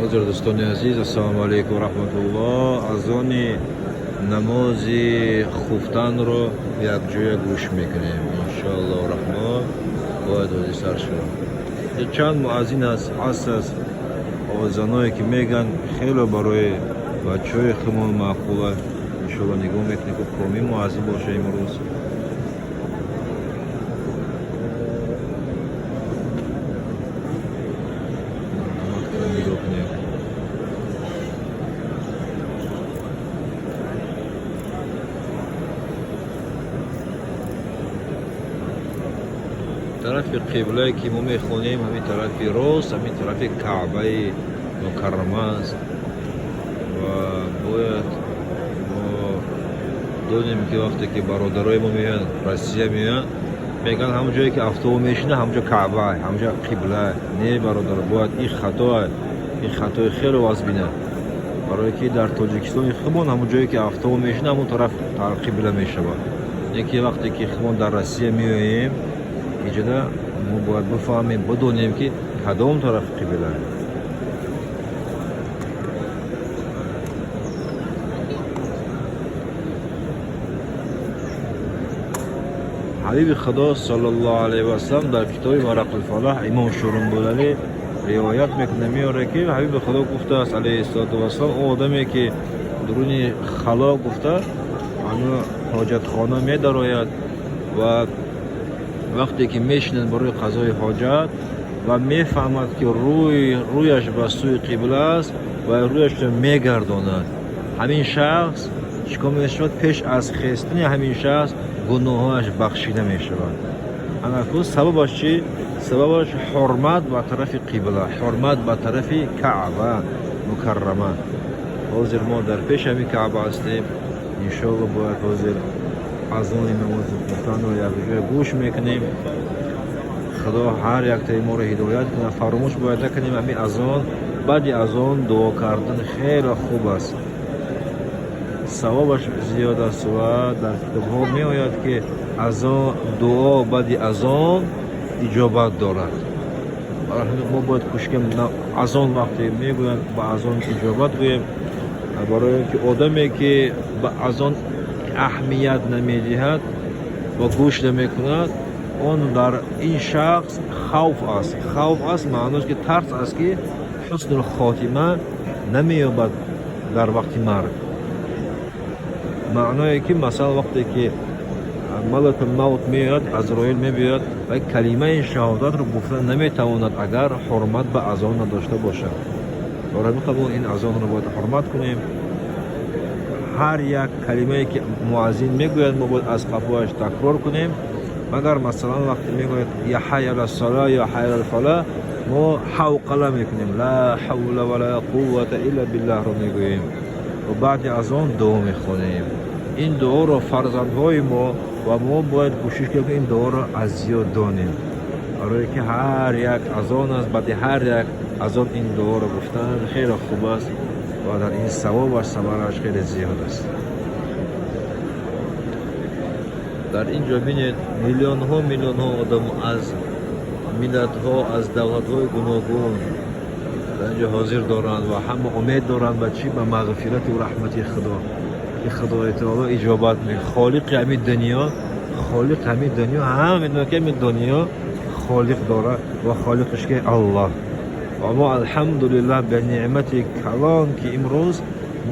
حضور دوستان عزیز، السلام علیکم و رحمت الله. از آن نماز خفتن رو یک جای گوش میکنیم انشاءالله و رحمان. باید وزی سر شد چند مؤذن است آذانایی که میگن خیلی برای بچه های خمون معقوله. انشاءالله نگاه میکنیم که کمی مؤذن باشه امروز. طرف قبله که ما میخونیم همین طرف راست، همین طرف کعبه مکرمه است و باید ما دونیم که وقتی که برادرای ما میان روسیه میان میگن همون جایی که افطار میشینه همونجا کعبه، همونجا قبله. نه برادر، باید این خطای خیلی واضحه، برای که در تاجیکستان خمون همون جایی که افطار میشینه همون طرف قبله میشه. یکی وقتی که خمون در روسیه میاییم اینجا ما باید بفهمیم بدونیم که کدام طرف قبله. حبیب خدا صلی الله علیه و سلم در کتاب ورق الفلاح امام شورنبوللی روایت میکنه، میاره که حبیب خدا گفته است علیه السلام اون آدمی که درون خلا گفته همون حاجت خانه میدراید و وقتی که میشنن برای قضای حاجت و میفهمد که رویش به سوی قبله است و رویش رو میگرداند، همین شخص چیکار میشود؟ پیش از خستن همین شخص گناهاش بخشیده میشود. اما سببش چی؟ سببش حرمت به طرف قبله، حرمت به طرف کعبه مکرمه. حاضر ما در پیش همین کعبه هستیم انشاءالله. باید حاضر از آن نماز خفتن رو یک جای گوش میکنیم. خدا هر یک تای ما رو هدایت کنه. فراموش باید نکنیم همین اذان، بعد از آن دعا کردن خیلی خوب است، ثوابش زیاد است و در کتاب ها می آید که اذان دعا بعد از آن اجابت دارد. ما باید کوشش کنیم از آن وقتی میگویند با از آن اجابت گوییم، برای اینکه آدمی که با از آن اهمیت نمیدهد و گوش نمیکند اون در این شخص خوف است. خوف است معنیش که ترس است که حسن الخاتمه نمییابد در وقت مرگ. معنی که مثلا وقتی که ملک الموت میاد، عزرائیل میبیاد و کلمه شهادت رو گفتن نمیتواند اگر حرمت به اذان نداشته باشد. برای همین این اذان رو باید حرمت کنیم. هر یک کلمه که مؤذن میگوید ما باید از قفایش تکرار کنیم. مگر مثلا وقتی میگوید یا حی علی الصلاة یا حی علی الفلاح ما حوقله میکنیم، لا حول ولا قوة الا بالله رو میگوییم و بعد از آن دعا میخونیم. این دعا رو فرزندهای ما و ما باید کوشش کنیم این دعا رو از یاد دانیم، برای که هر یک اذان است بعد هر یک اذان این دعا رو گفتن خیلی خوب است و در این ثواب و ثمرش خیلی زیاد است. در اینجا بینید میلیون ها آدم از ملت ها، از دولت های گوناگون در اینجا حاضر دارند و همه امید دارند به چی؟ به مغفرت و رحمت خدا که خدای تعالی اجابت می. خالق همین دنیا همین که همین دنیا خالق داره و خالقش که الله. و ما الحمدلله به نعمت کلان که امروز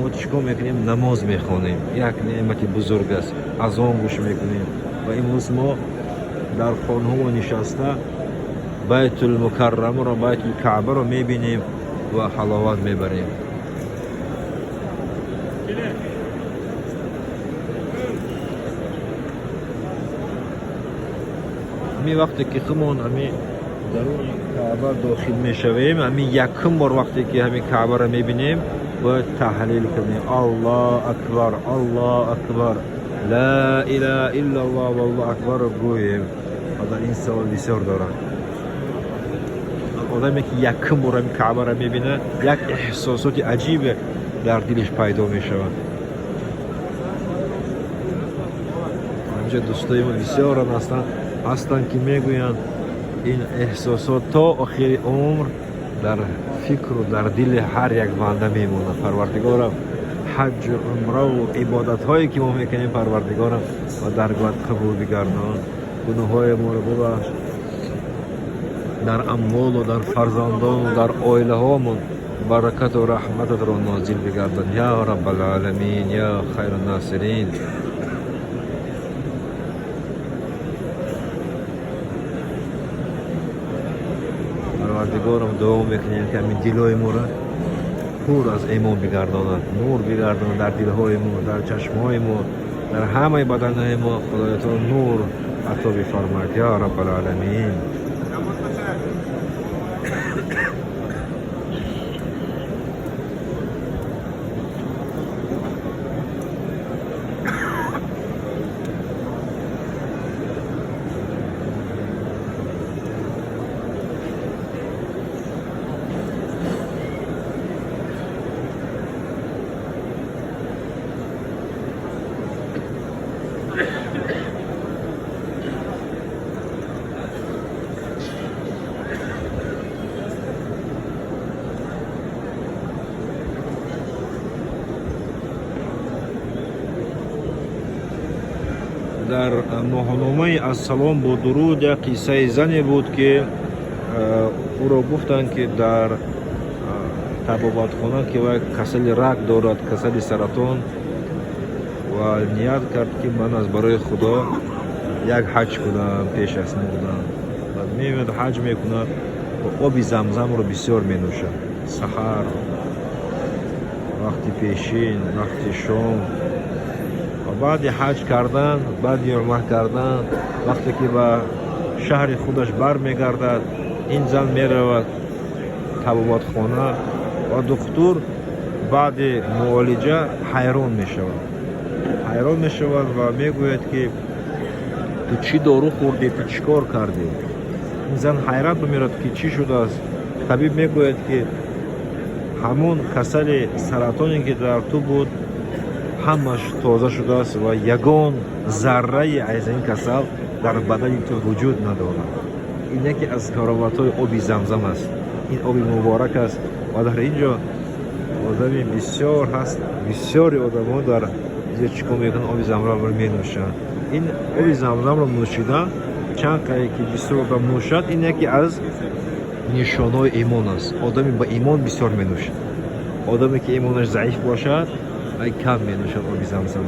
ما چیکار میکنیم؟ نماز میخونیم. یک نعمت بزرگ است. از آن گوش میکنیم و امروز ما در خانه ها نشسته بیت المکرمه رو، بیت الکعبه رو میبینیم و حلاوت میبریم. می وقتی که خمون همی درون کعبه داخل میشویم، همی یکم بار وقتی که همی کعبه رو میبینیم باید تحلیل کنیم. الله اکبر، الله اکبر، لا اله الا الله والله اکبر رو گوییم. و در این سوال بسیار دارد. آدمی که یکم بار همی کعبه رو میبینه یک احساسات عجیب در دلش پیدا میشود. اینجا دوستای ما بسیار هستند که میگویند این احساسات تا آخر عمر در فکر و در دل هر یک بنده میمونه. پروردگارم حج و عمره و عبادت هایی که ما میکنیم پروردگارم و درگاهت قبول بگردان، گناه های ما رو ببخش، در اموال و در فرزندان و در عائله هامون برکت و رحمتت رو نازل بگردان یا رب العالمین یا خیر الناصرین. پروردگارم دعا میکنیم که همین دلهای ما را پر از ایمان بگرداند، نور بگرداند در دلهای ما، در چشمهای ما، در همه بدنهای ما. خدای تو نور عطا بفرماید یا رب العالمین. در ماهنامه از سلام با درود یک قصه زنی بود که او را گفتند که در طبابتخانه که وی کسل رگ دارد، کسل سرطان، و نیت کرد که من از برای خدا یک حج کنم پیش از بودم. بعد میاد حج میکند و آب زمزم رو بسیار مینوشد، سحر، وقتی پیشین، وقتی شام. و بعد حج کردن، بعد عمره کردن، وقتی که به شهر خودش بر میگردد، این زن میرود طبابت خانه و دکتر بعد معالجه حیران میشود و میگوید که تو چی دارو خوردی، تو چی کار کردی؟ این زن حیرت میرد که چی شده است. طبیب میگوید که همون کسل سرطانی که در تو بود همش تازه شده است و یگان ذره از این کسل در بدن تو وجود ندارد. این یکی از کارامت‌های آب زمزم است. این آب مبارک است و در اینجا آدمی بسیار هست، بسیاری آدم ها در اینجا چیکار میکنن؟ آب زمزم رو مینوشند. این آب زمزم رو نوشیدن چند قایی که بسیار آدم نوشد، این یکی از نشانهای ایمان است. آدمی با ایمان بسیار مینوشد. آدمی که ایمانش ضعیف باشد ای کم مینوشد آب زمزم رو.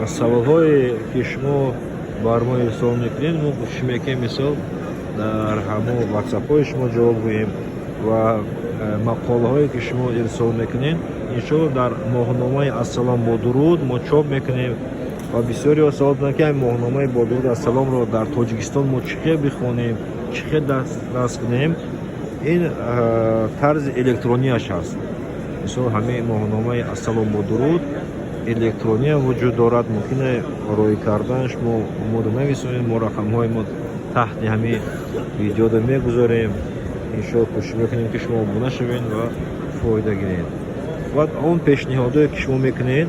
و سوال‌های که شما بر ما ارسال میکنید ما کوشش میکنیم مثال در همه واتساپ شما جواب میدیم و مقاله هایی که شما ارسال میکنید انشاءالله در ماهنامه السلام با درود ما چاپ میکنیم. و بسیاری ها سوال میکنن که این ماهنامه با درود السلام رو در تاجیکستان ما چقدر بخونیم، چقدر دست کنیم؟ این طرز الکترونیش هست. مثلا همه ماهنامه السلام با درود الکترونی وجود دارد، ممکنه روی کردنش ما رو نویسونیم، ما رقم های ما تحت همین ویدیو رو میگذاریم. انشاءالله کوشش میکنیم که شما بونه شوین و فایده گیرید. و اون پیشنهادایی که شما میکنید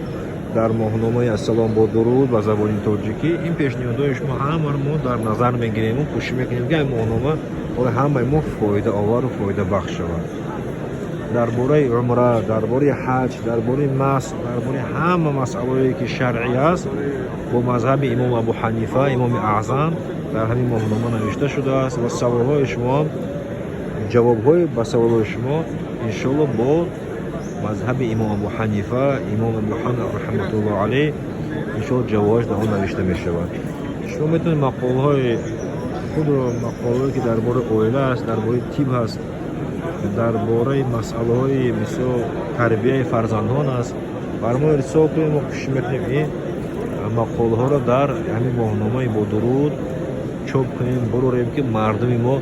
در ماهنامه السلام با درود و زبان تاجیکی، این پیشنهادهای شما همه ما در نظر میگیریم و کوشش میکنیم که این ماهنامه برای همه ما فایده آور و فایده بخش شود. درباره عمره، درباره حج، درباره مس، درباره همه مسائلی که شرعی است با مذهب امام ابو حنیفه امام اعظم در همین ماهنامه نوشته شده است. و سوال‌های شما، جواب‌های به سوال‌های شما انشاءالله با مذهب امام ابو حنیفه امام ابو حنیفه رحمت الله علیه انشاءالله جوابش در آن نوشته می‌شود. شما میتونید مقاله‌های خود رو، مقاله‌ای که درباره عائله است، درباره طب است، درباره مسئله های مثل تربیت فرزندان است، بر ما ارسال کنیم و کوشش میکنیم این مقاله ها را در همین ماهنامه با درود چاپ کنیم، بروریم که مردم ما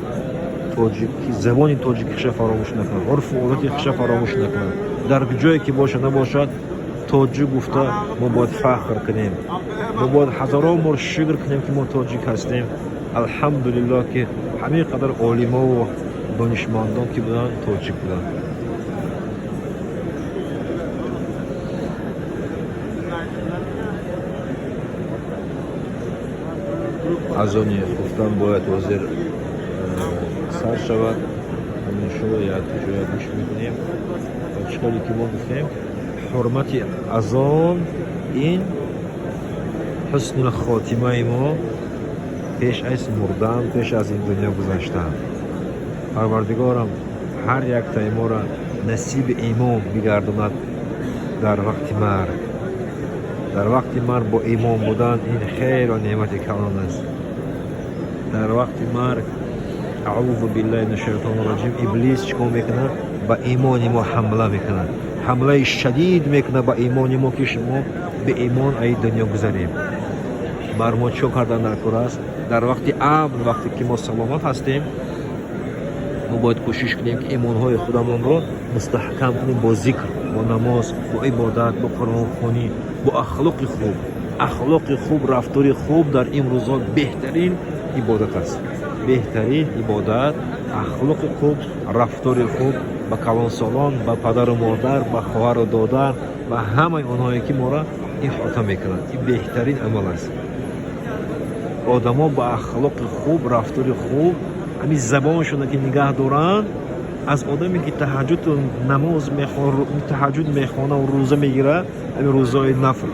زبان تاجیکیش فراموش نکنند، عرف و عادتش فراموش نکنند. در جایی که باشه نباشد تاجیک گفته ما باید فخر کنیم، ما باید هزاران بار شکر کنیم که ما تاجیک هستیم. الحمدلله که همین قدر عالما و دانشمندان که بودن تاجیک بودن. азони гуфтан бояд ҳозир сар шавад. Шо як ҷоя гӯш мекунем. Чиқоли ки мо гуфтем ҳурмати азон ин ҳуснул хотимаи мо пеш аз мурдан, пеш аз ин дунё гузаштан. Парвардигорам ҳар яктаи моро насиби имон бигардонад дар вақти марг. дар вақти марг бо имон будан ин хело неъмати калон аст. дар вақти марг аъузу биллаҳи мин шайтони раҷим иблис чикор мекунад? Ба имони мо ҳамла мекунад. ҳамлаи шадид мекунад ба имони мо ки шумо беимон аи дунё гузарем. бар мо чо кардан даркор аст? дар вақти амн, вақте ки мо саломат ҳастем, мо бояд кӯшиш кунем ки имонҳои худамонро мустаҳкам кунем бо зикр, бо намоз, бо ибодат, бо қуръонхонӣ, бо ахлоқи хуб. ахлоқи хуб, рафтори хуб дар ин рӯзҳо беҳтарин ибодат аст. беҳтарин ибодат, ахлоқи хуб, рафтори хуб ба калонсолон, ба падару модар, ба хоҳару додар, ба ҳамаи онҳое ки моро иҳота мекунанд. ин беҳтарин амал аст. одамо ба ахлоқи хуб, рафтори хуб, ҳамин забоншона ки нигаҳ доранд, аз одаме ки таҳаҷҷуду намоз таҳаҷҷуд мехонад ва рӯза мегирад, ҳамин рӯзаҳои нафл,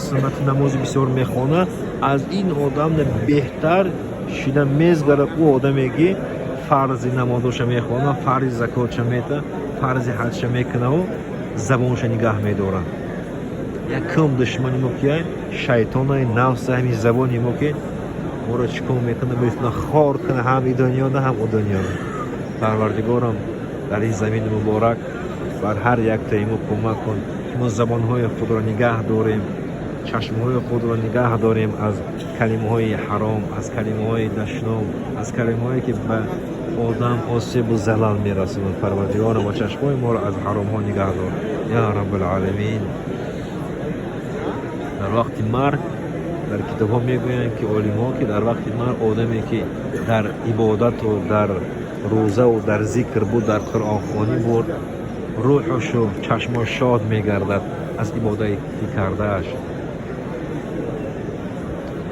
суннати намози бисёр мехонад, аз ин одам беҳтар шида мезгарад ӯ одаме ки фарзи намозоша мехонад, фарзи закотша метавад, фарзи ҳаҷша мекунаву забонша нигаҳ медорад. якум душмани мо кияй? Шайтонаи нафси ҳамин забони мо ки моро чӣ кор мекунад? метавонад хор кунад ҳам ин дунёда, ҳам он дунёда. Парвардигорам дар ин замини муборак бар ҳар яктаи мо кӯмак кун ки мо забонҳои худро нигаҳ дорем, чашмҳои худро нигаҳ дорем аз калимаҳои ҳаром, аз калимаҳои дашном, аз калимаҳое ки ба одам осебу залал мерасонад. Парвардигорам ба чашмҳои моро аз ҳаромҳо нигаҳ дор. Я Раббул Аламин. дар вақти марг дар китобҳо мегӯянд ки олимҳо ки дар вақти марг одаме ки дар ибодату дар рӯзаву дар зикр буд, дар қуръонхонӣ буд, рӯҳушу чашмош шод мегардад аз ибодате ки кардааш.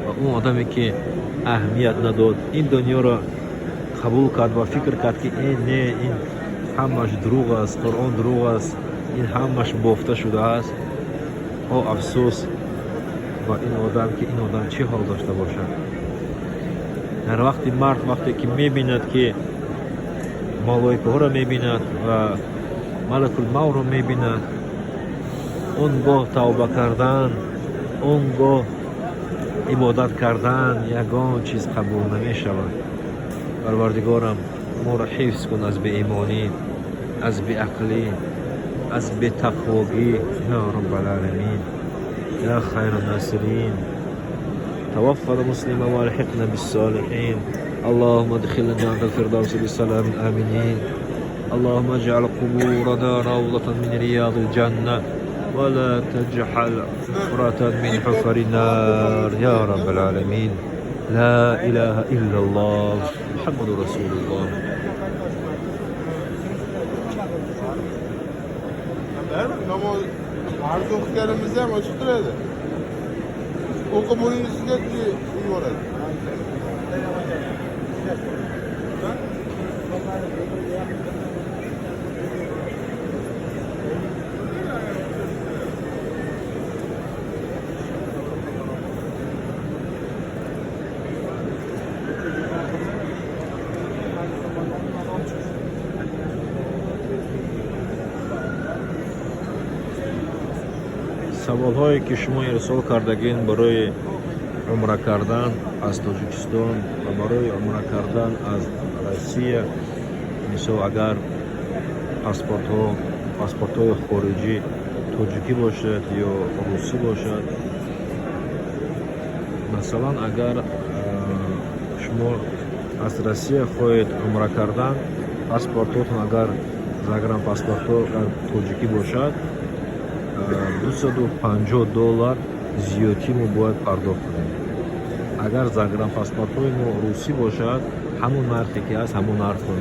ва он одаме ки аҳамият надод, ин дунёро қабул кард ва фикр кард ки не, ин ҳамаш дурӯғ аст, қуръон дурӯғ аст, ин ҳамаш бофта шудааст. о афсӯс ба ин одам ки ин одам чӣ ҳол дошта бошад. дар вақти марг, вақте ки мебинад ки малоикаҳоро мебинад ва малакулмавтро мебинад, он гоҳ тавба кардан, он гоҳ ибодат кардан ягон чиз қабул намешавад. Парвардигорам моро ҳифз кун аз беимонӣ, аз беақлӣ, аз бетақвогӣ. Я Раббал Аламин, я хайру насирин. توفنا مسلما والحقنا بالصالحين. اللهم ادخلنا جنة الفردوس بسلام آمنين. اللهم اجعل قبورنا روضة من رياض الجنة ولا تجعل حفرة من حفر النار يا رب العالمين. لا إله إلا الله محمد رسول الله. Arzu okuyarımızda ama açıktır öyle. Okumunun üstüne iyi orada. саволҳое ки шумо ирсол кардагин барои умра кардан аз Тоҷикистон ва барои умра кардан аз Россия, мисол агар паспортҳои хориҷӣ тоҷикӣ бошад ё русӣ бошад. Масалан, агар шумо аз Россия хоҳед умра кардан, паспортотон агар загранпаспортҳо тоҷикӣ бошад, $250 зиёдтӣ мо бояд пардохт кунем. агар загранпаспортҳои мо русӣ бошад, ҳамон нархе ки аст, ҳамон нархро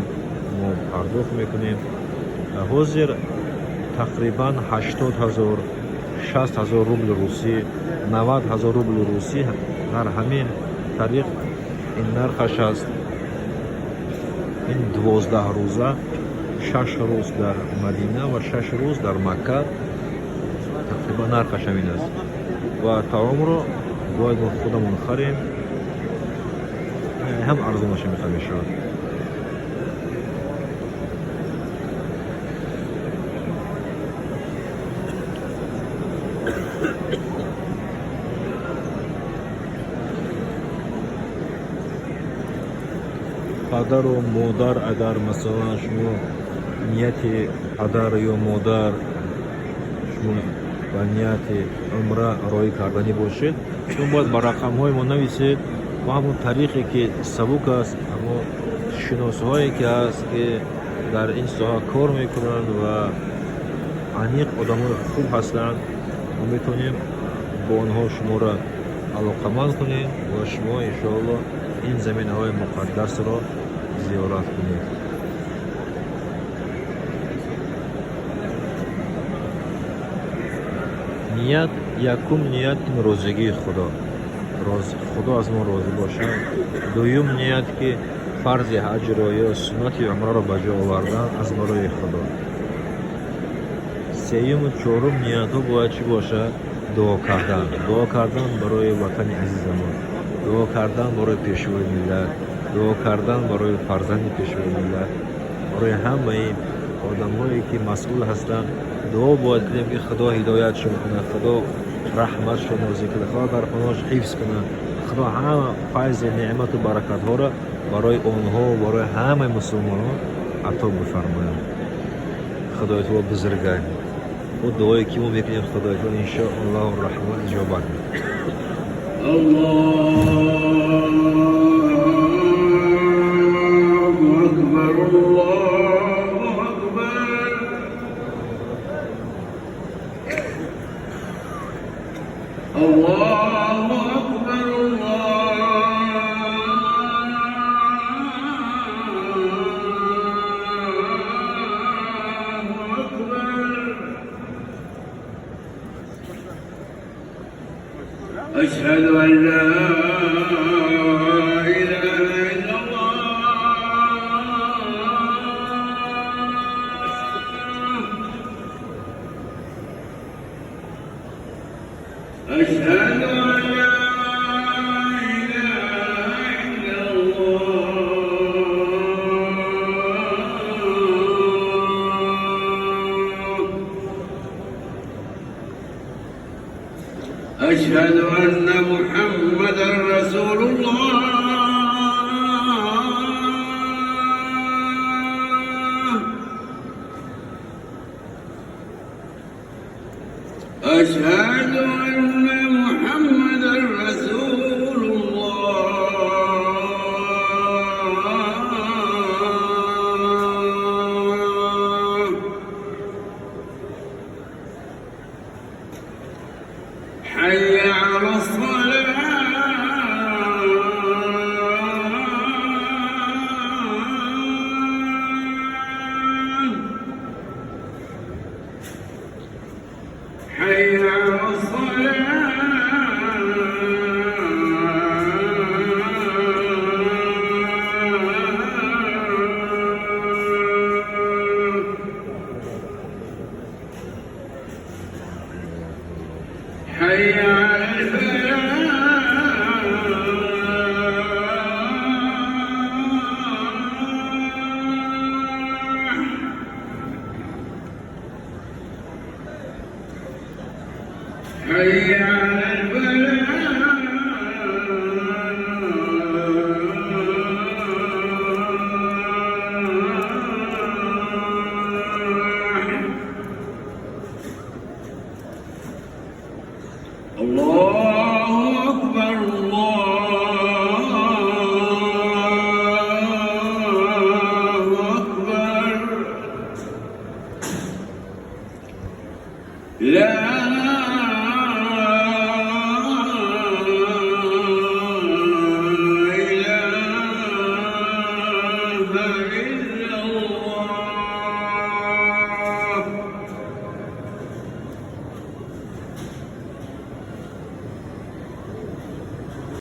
мо пардохт мекунем. ҳозир тақрибан 80,000 60,000 рубли русӣ, 90,000 рубли русӣ дар ҳамин тариқ این نرخش است. این 12 روزه 6 روز در مدینه و 6 روز در مکه تقریبا نرخش همین است و طعام رو باید خودمون خریم، هم ارزونش میخواد شد. پدر و مادر اگر مثلا شما نیت پدر یا مادر شما و نیت عمره رای کردنی باشید، شما باید با رقم های ما نویسید و همون طریقی که سبک است، اما شناسه هایی که هست که در این ساحه کار میکنند و انیق آدم های خوب هستند و میتونیم با آنها شما را علاقمند کنیم و شما انشاءالله این زمین های مقدس را زیارت کنید. نیت یکم نیت روزگی خدا، خدا از ما راضی باشد. دوم نیت که فرض حج را یا سنت عمره را به جا آوردن از برای خدا. سوم و چهارم نیت ها باید چی باشد؟ دعا کردن برای وطن عزیزمون، دعا کردن برای پیشوای ملت، دعا کردن برای فرزند پیشوای ملت، برای همه آدمایی که مسئول هستند دعا باید کنیم که خدا هدایتشون کنه، خدا رحمتشون نازل کنه، خدا در خونه‌اش حفظ کنه، خدا همه فیض نعمت و برکت ها را برای آنها و برای همه مسلمانان عطا بفرماید. خدای تو بزرگه و دعایی که ما میکنیم خدای تو ان شاء الله الرحمن اجابت میکنه. أشهد أن لا إله إلا الله أشهد أن لا إله إلا الله أشهد أن محمدًا رسول الله أشهد أن محمدًا رسول الله حي على الصلاة حي على الصلاة حي على الفلاح حي على الفلاح. الله أكبر الله أكبر لا